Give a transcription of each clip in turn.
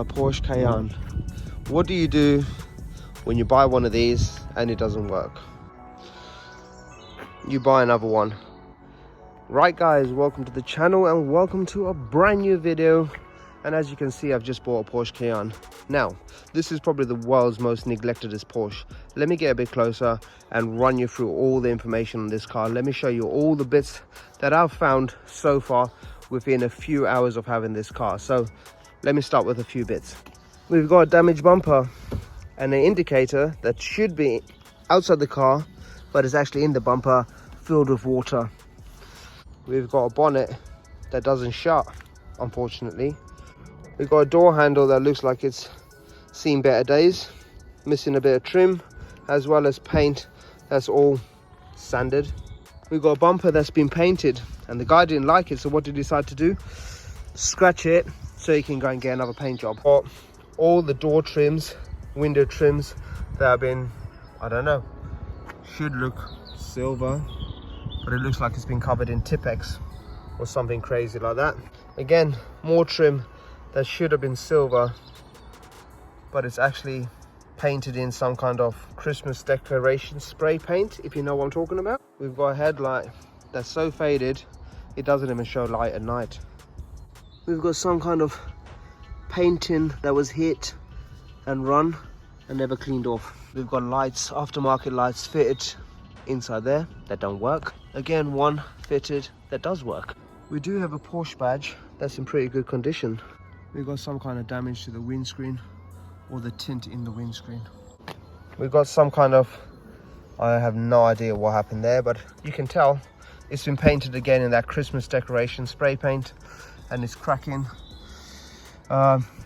my Porsche Cayenne. What do you do when you buy one of these and it doesn't work? You buy another one. Right guys, welcome to the channel and welcome to a brand new video. And as you can see, I've just bought a Porsche Cayenne. Now, this is probably the world's most neglectedest Porsche. Let me get a bit closer and run you through all the information on this car. Let me show you all the bits that I've found so far within a few hours of having this car. So let me start with a few bits. We've got a damaged bumper and an indicator that should be outside the car, but it's actually in the bumper, filled with water. We've got a bonnet that doesn't shut, unfortunately. We've got a door handle that looks like it's seen better days, missing a bit of trim, as well as paint that's all sanded. We've got a bumper that's been painted and the guy didn't like it, so what did he decide to do? Scratch it so he can go and get another paint job. Got all the door trims, window trims that have been, I don't know, should look silver, but it looks like it's been covered in Tipex or something crazy like that. Again, more trim that should have been silver, but it's actually painted in some kind of Christmas decoration spray paint, if you know what I'm talking about. We've got a headlight that's so faded it doesn't even show light at night. We've got some kind of painting that was hit and run and never cleaned off. We've got lights, aftermarket lights fitted inside there that don't work. Again, one fitted that does work. We do have a Porsche badge that's in pretty good condition. We've got some kind of damage to the windscreen or the tint in the windscreen. We've got some kind of, I have no idea what happened there, but you can tell it's been painted again in that Christmas decoration spray paint and it's cracking.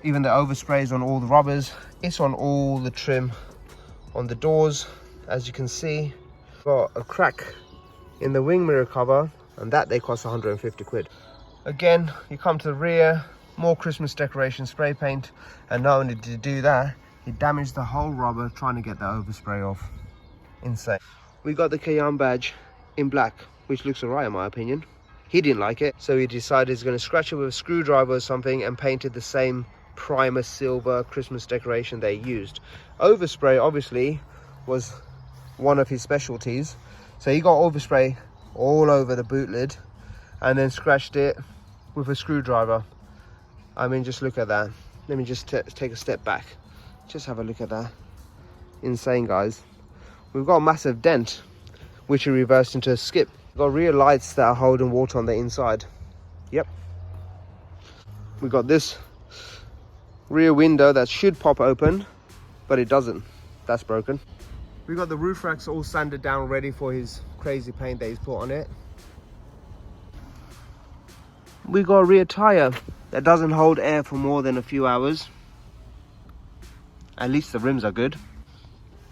Even the oversprays on all the rubbers. It's on all the trim on the doors, as you can see. Got a crack in the wing mirror cover, and that they cost 150 quid. Again, you come to the rear, more Christmas decoration spray paint, and not only did he do that, he damaged the whole rubber trying to get the overspray off. Insane. We got the Cayenne badge in black, which looks alright in my opinion. He didn't like it, so he decided he's going to scratch it with a screwdriver or something and painted the same primer silver Christmas decoration they used. Overspray obviously was one of his specialties, so he got overspray all over the boot lid and then scratched it with a screwdriver. I mean, just look at that. Let me just take a step back. Just have a look at that. Insane, guys. We've got a massive dent, which he reversed into a skip. We've got rear lights that are holding water on the inside. Yep. We've got this rear window that should pop open, but it doesn't. That's broken. We've got the roof racks all sanded down, ready for his crazy paint that he's put on it. We got a rear tire that doesn't hold air for more than a few hours. At least the rims are good.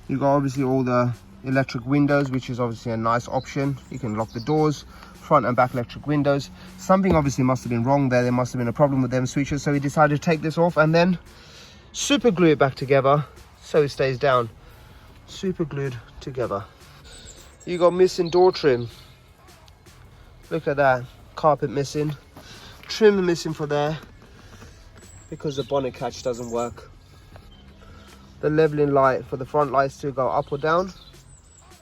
You got obviously all the electric windows, which is obviously a nice option. You can lock the doors, front and back electric windows. Something obviously must have been wrong there. There must have been a problem with them switches, so he decided to take this off and then super glue it back together so it stays down. Super glued together. You got missing door trim. Look at that. Carpet missing. Trim missing for there because the bonnet catch doesn't work. The leveling light for the front lights to go up or down,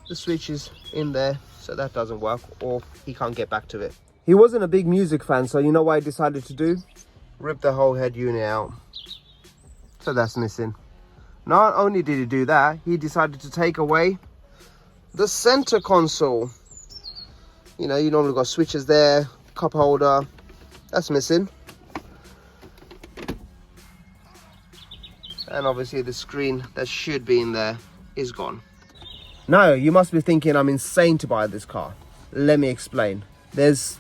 the switch is in there, so that doesn't work, or he can't get back to it. He wasn't a big music fan, so you know what I decided to do? Rip the whole head unit out. So that's missing. Not only did he do that, he decided to take away the center console. You know, you normally got switches there, cup holder. That's missing. And obviously the screen that should be in there is gone. Now, you must be thinking I'm insane to buy this car. Let me explain. There's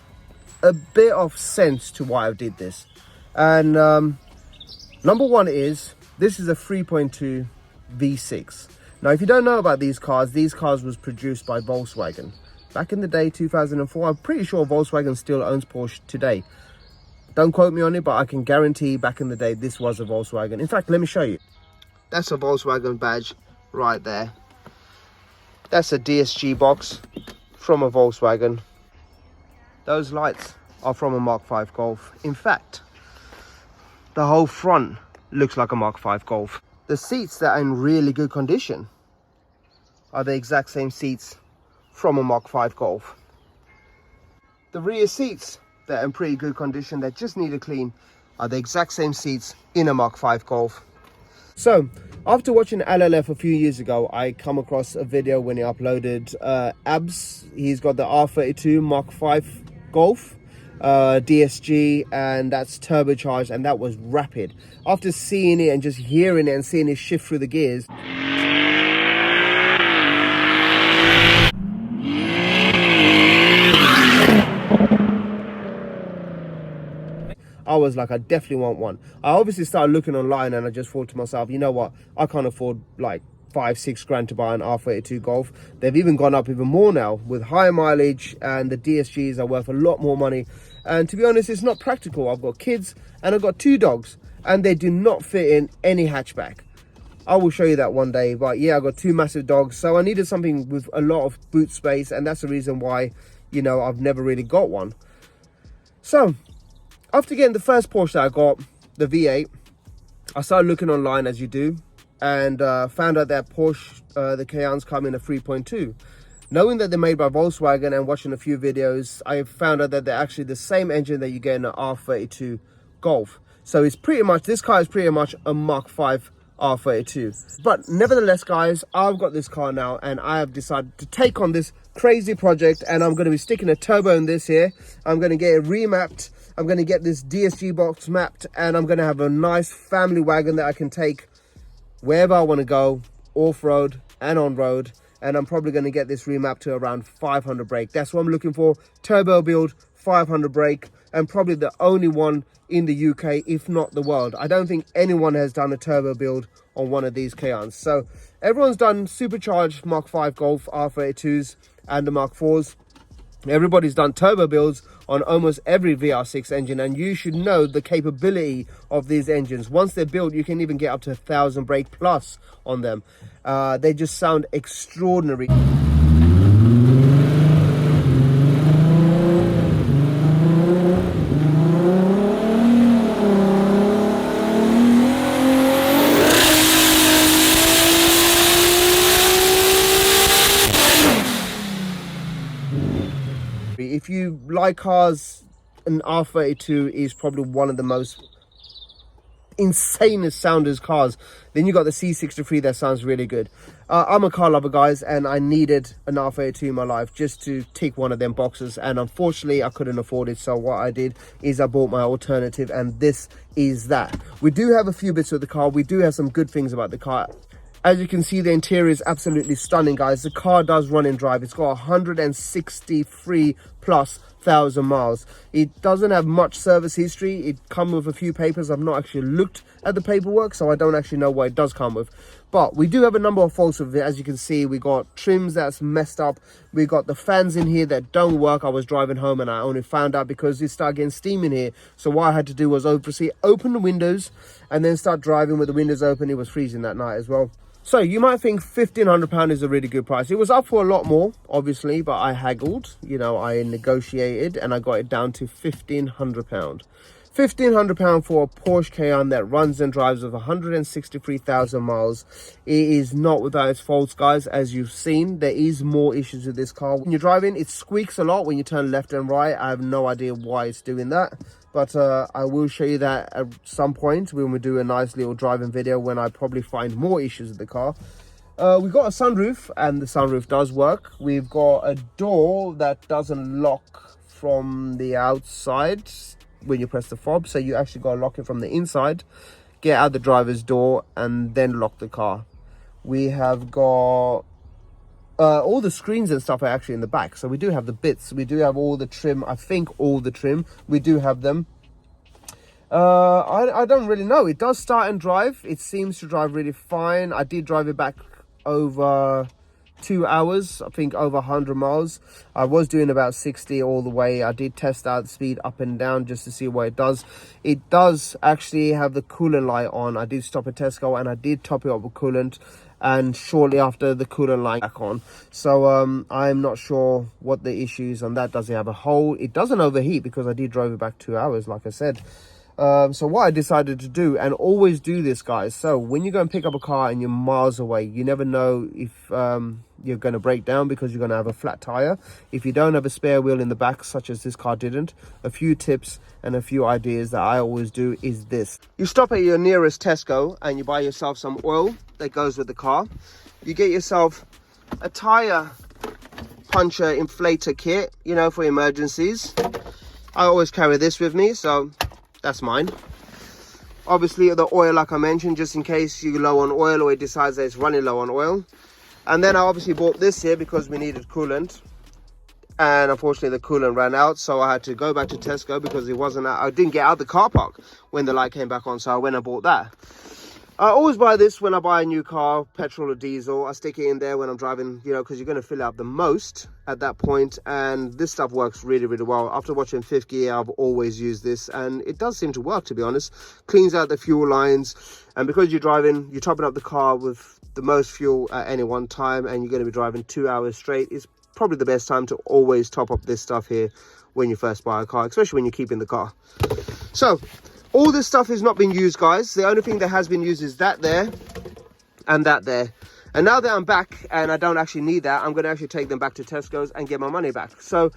a bit of sense to why I did this. And number one is, this is a 3.2 V6. Now, if you don't know about these cars was produced by Volkswagen. Back in the day, 2004, I'm pretty sure Volkswagen still owns Porsche today. Don't quote me on it, but I can guarantee back in the day, this was a Volkswagen. In fact, let me show you. That's a Volkswagen badge right there. That's a DSG box from a Volkswagen. Those lights are from a Mark V Golf. In fact, the whole front looks like a Mark 5 Golf. The seats that are in really good condition are the exact same seats from a Mark 5 Golf. The rear seats that are in pretty good condition that just need a clean are the exact same seats in a Mark 5 Golf. So after watching LLF a few years ago, I come across a video when he uploaded Abs. He's got the R32 Mark 5 Golf DSG, and that's turbocharged, and that was rapid. After seeing it and just hearing it and seeing it shift through the gears, I was like, I definitely want one. I obviously started looking online, and I just thought to myself, you know what, I can't afford like 5-6 grand to buy an R32 Golf. They've even gone up even more now with higher mileage, and the DSGs are worth a lot more money. And to be honest, it's not practical. I've got kids and I've got 2 dogs, and they do not fit in any hatchback. I will show you that one day. But yeah, I've got 2 massive dogs, so I needed something with a lot of boot space, and that's the reason why, you know, I've never really got one. So after getting the first Porsche that I got, the V8, I started looking online, as you do, and found out that Porsche, the Cayennes come in a 3.2. Knowing that they're made by Volkswagen and watching a few videos, I found out that they're actually the same engine that you get in an R32 Golf. So it's pretty much, this car is pretty much a Mark 5 R32. But nevertheless, guys, I've got this car now, and I have decided to take on this crazy project, and I'm going to be sticking a turbo in this here. I'm going to get it remapped. I'm going to get this DSG box mapped, and I'm going to have a nice family wagon that I can take wherever I want to go, off-road and on-road. And I'm probably going to get this remapped to around 500 brake. That's what I'm looking for. Turbo build, 500 brake, and probably the only one in the UK, if not the world. I don't think anyone has done a turbo build on one of these Cayennes. So everyone's done supercharged Mark 5 Golf R32s and the Mark 4s. Everybody's done turbo builds on almost every VR6 engine, and you should know the capability of these engines. Once they're built, you can even get up to 1,000 brake plus on them. They just sound extraordinary. If you like cars, an R32 is probably one of the most insanest sounders cars. Then you got the C63 that sounds really good. I'm a car lover, guys, and I needed an R32 in my life just to tick one of them boxes, and unfortunately I couldn't afford it. So what I did is I bought my alternative, and this is that. We do have a few bits of the car. We do have some good things about the car. As you can see, the interior is absolutely stunning, guys. The car does run and drive. It's got 163 plus thousand miles. It doesn't have much service history. It comes with a few papers. I've not actually looked at the paperwork, so I don't actually know what it does come with. But we do have a number of faults with it. As you can see, we got trims that's messed up. We got the fans in here that don't work. I was driving home and I only found out because it started getting steam in here. So what I had to do was obviously open the windows and then start driving with the windows open. It was freezing that night as well. So you might think £1,500 is a really good price. It was up for a lot more, obviously, but I haggled, you know, I negotiated, and I got it down to £1,500. £1,500 for a Porsche Cayenne that runs and drives with 163,000 miles. It is not without its faults, guys. As you've seen, there is more issues with this car. When you're driving, it squeaks a lot when you turn left and right. I have no idea why it's doing that, but I will show you that at some point when we do a nice little driving video, when I probably find more issues with the car. We've got a sunroof, and the sunroof does work. We've got a door that doesn't lock from the outside when you press the fob, so you actually got to lock it from the inside, get out the driver's door, and then lock the car. We have got all the screens and stuff are actually in the back, so we do have the bits. We do have all the trim. I think all the trim, we do have them. I don't really know. It does start and drive. It seems to drive really fine. I did drive it back over 2 hours, I think over 100 miles. I was doing about 60 all the way. I did test out the speed up and down just to see what it does. It does actually have the coolant light on. I did stop at Tesco and I did top it up with coolant, and shortly after the coolant light back on. So I'm not sure what the issue is on that. Does it have a hole? It doesn't overheat because I did drive it back 2 hours, like I said. So what I decided to do, and always do this, guys, so when you go and pick up a car and you're miles away, you never know if you're going to break down because you're going to have a flat tire. If you don't have a spare wheel in the back, such as this car didn't, a few tips and a few ideas that I always do is this. You stop at your nearest Tesco and you buy yourself some oil that goes with the car. You get yourself a tire puncher inflator kit, you know, for emergencies. I always carry this with me, so that's mine. Obviously the oil, like I mentioned, just in case you're low on oil or it decides that it's running low on oil. And then I obviously bought this here because we needed coolant, and unfortunately the coolant ran out, so I had to go back to Tesco because it wasn't out. I didn't get out the car park when the light came back on, so I went and bought that. I always buy this when I buy a new car, petrol or diesel. I stick it in there when I'm driving, you know, because you're going to fill up the most at that point. And this stuff works really, really well. After watching Fifth Gear, I've always used this, and it does seem to work, to be honest. Cleans out the fuel lines, and because you're driving, you're topping up the car with the most fuel at any one time, and you're going to be driving 2 hours straight. It's probably the best time to always top up this stuff here when you first buy a car, especially when you're keeping the car. So all this stuff has not been used, guys. The only thing that has been used is that there and that there. And now that I'm back and I don't actually need that, I'm going to actually take them back to Tesco's and get my money back. So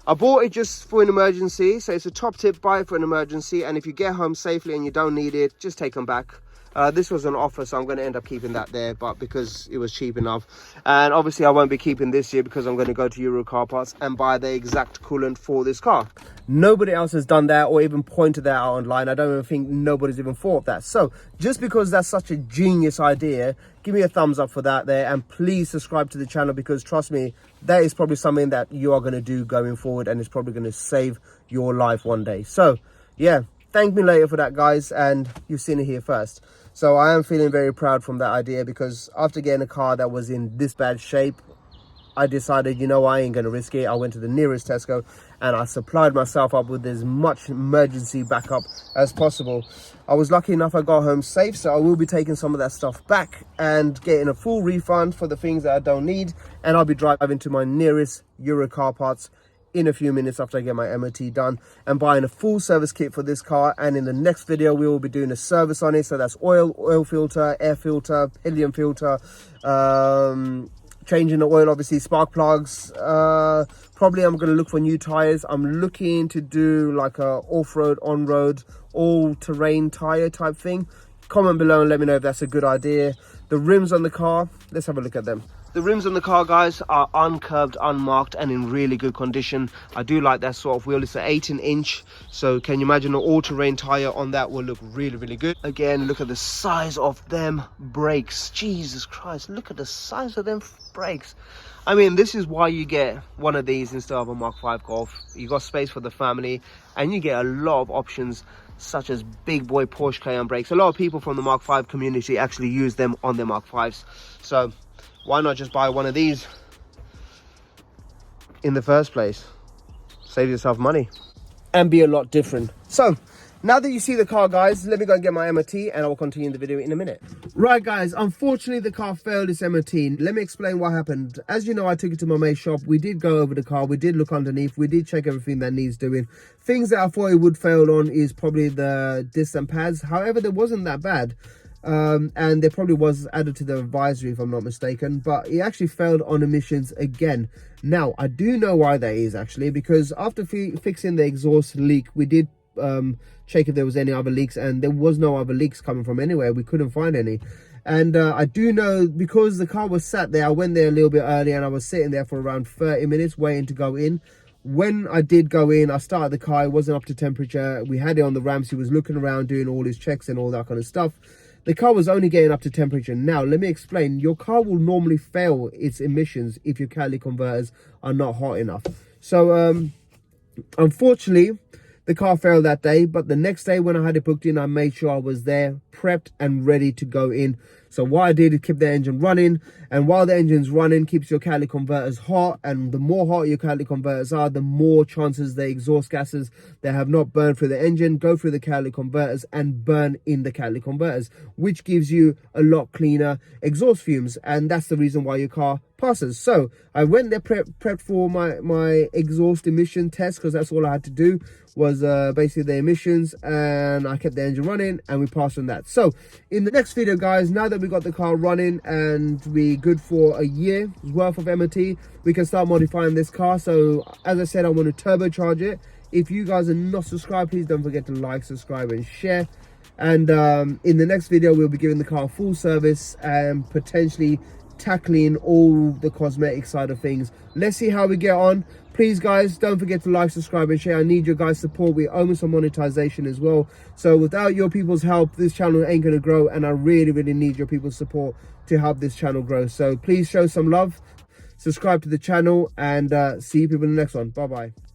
I bought it just for an emergency. So it's a top tip, buy it for an emergency. And if you get home safely and you don't need it, just take them back. This was an offer, so I'm going to end up keeping that there, but because it was cheap enough. And obviously I won't be keeping this here because I'm going to go to Euro Car Parts and buy the exact coolant for this car. Nobody else has done that or even pointed that out online. I don't even think nobody's even thought of that. So just because that's such a genius idea, give me a thumbs up for that there, and please subscribe to the channel, because trust me, that is probably something that you are going to do going forward, and it's probably going to save your life one day. So yeah, thank me later for that, guys, and you've seen it here first. So I am feeling very proud from that idea, because after getting a car that was in this bad shape, I decided, you know, I ain't going to risk it. I went to the nearest Tesco and I supplied myself up with as much emergency backup as possible. I was lucky enough I got home safe, so I will be taking some of that stuff back and getting a full refund for the things that I don't need. And I'll be driving to my nearest Euro Car Parts in a few minutes after I get my MOT done and buying a full service kit for this car. And in the next video we will be doing a service on it, so that's oil filter, air filter, helium filter, changing the oil, obviously spark plugs. Probably I'm going to look for new tires. I'm looking to do like a off-road, on-road, all-terrain tire type thing. Comment below and let me know if that's a good idea. The rims on the car, let's have a look at them. The rims on the car, guys, are uncurved, unmarked, and in really good condition. I do like that sort of wheel. It's an 18-inch, so can you imagine an all-terrain tire on that will look really, really good. Again, look at the size of them brakes. Jesus Christ, look at the size of them brakes. I mean, this is why you get one of these instead of a Mark V Golf. You got space for the family, and you get a lot of options, such as big boy Porsche Cayenne brakes. A lot of people from the Mark V community actually use them on their Mark Vs. So why not just buy one of these in the first place? Save yourself money and be a lot different. So now that you see the car, guys, let me go and get my MOT and I will continue the video in a minute. Right, guys, unfortunately the car failed its MOT. Let me explain what happened. As you know, I took it to my mate's shop. We did go over the car, we did look underneath, we did check everything that needs doing. Things that I thought it would fail on is probably the disc and pads. However, there wasn't that bad. And there probably was added to the advisory if I'm not mistaken, but it actually failed on emissions again. Now I do know why that is, actually, because after fixing the exhaust leak, we did check if there was any other leaks, and there was no other leaks coming from anywhere. We couldn't find any. And I do know, because the car was sat there, I went there a little bit early and I was sitting there for around 30 minutes waiting to go in. When I did go in, I started the car, it wasn't up to temperature. We had it on the ramps. He was looking around doing all his checks and all that kind of stuff. The car was only getting up to temperature. Now, let me explain. Your car will normally fail its emissions if your catalytic converters are not hot enough. So, unfortunately, the car failed that day. But the next day when I had it booked in, I made sure I was there, prepped and ready to go in. So what I did is keep the engine running. And while the engine's running, keeps your catalytic converters hot. And the more hot your catalytic converters are, the more chances the exhaust gases that have not burned through the engine go through the catalytic converters and burn in the catalytic converters, which gives you a lot cleaner exhaust fumes. And that's the reason why your car passes. So I went there prepped for my exhaust emission test, because that's all I had to do was basically the emissions, and I kept the engine running and we passed on that. So in the next video, guys, now that we got the car running and we good for a year's worth of MOT, we can start modifying this car. So as I said, I want to turbocharge it. If you guys are not subscribed, please don't forget to like, subscribe and share. And in the next video, we'll be giving the car full service and potentially tackling all the cosmetic side of things. Let's see how we get on. Please, guys, don't forget to like, subscribe and share. I need your guys' support. We're almost on monetization as well. So without your people's help, this channel ain't going to grow, and I really need your people's support to help this channel grow. So please show some love, subscribe to the channel, and see you people in the next one. Bye bye.